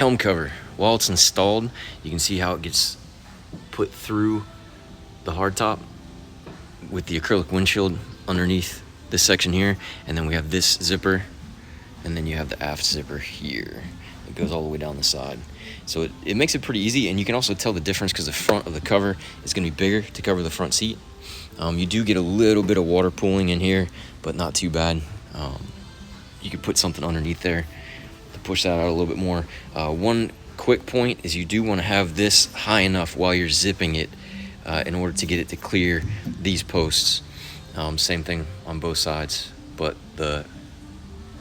helm cover. While it's installed, you can see how it gets put through the hardtop with the acrylic windshield underneath this section here, and then we have this zipper, and then you have the aft zipper here. It goes all the way down the side. So it makes it pretty easy, and you can also tell the difference because the front of the cover is going to be bigger to cover the front seat. You do get a little bit of water pooling in here, but not too bad. You could put something underneath there to push that out a little bit more. One quick point is you do want to have this high enough while you're zipping it in order to get it to clear these posts. Same thing on both sides, but the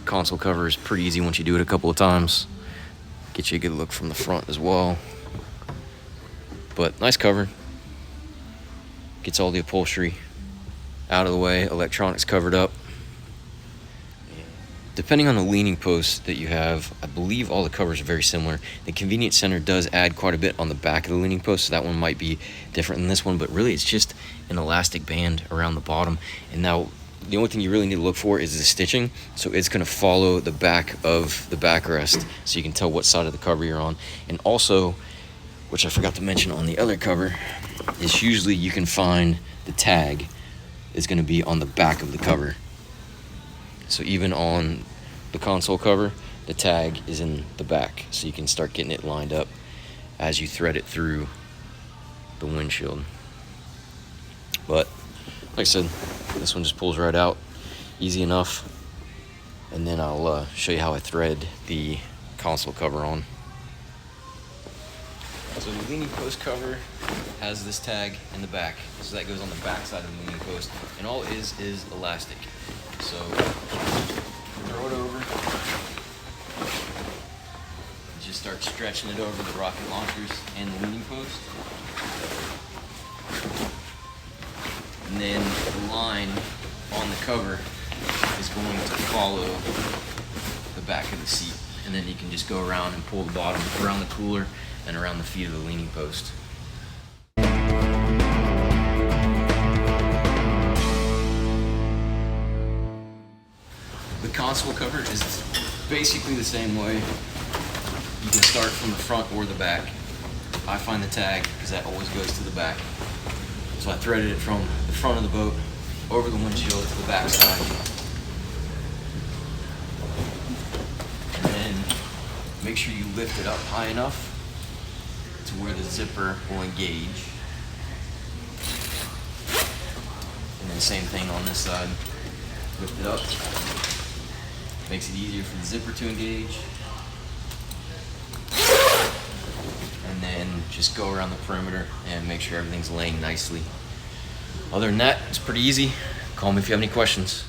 console cover is pretty easy once you do it a couple of times. Get you a good look from the front as well. But nice cover. Gets all the upholstery out of the way, electronics covered up. Depending on the leaning post that you have, I believe all the covers are very similar. The convenience center does add quite a bit on the back of the leaning post, so that one might be different than this one, but really it's just an elastic band around the bottom. And now the only thing you really need to look for is the stitching. So it's going to follow the back of the backrest, so you can tell what side of the cover you're on. And also, which I forgot to mention on the other cover, is usually you can find the tag is going to be on the back of the cover. So even on the console cover, the tag is in the back, so you can start getting it lined up as you thread it through the windshield. But like I said, this one just pulls right out, easy enough. And then I'll show you how I thread the console cover on. So the leaning post cover has this tag in the back, so that goes on the back side of the leaning post, and all it is elastic. So throw it over, just start stretching it over the rocket launchers and the leaning post, and then the line on the cover is going to follow the back of the seat, and then you can just go around and pull the bottom around the cooler and around the feet of the leaning post. The console cover is basically the same way. You can start from the front or the back. I find the tag because that always goes to the back. So I threaded it from the front of the boat over the windshield to the back side. And then make sure you lift it up high enough to where the zipper will engage. And then same thing on this side. Lift it up. Makes it easier for the zipper to engage. And then just go around the perimeter and make sure everything's laying nicely. Other than that, it's pretty easy. Call me if you have any questions.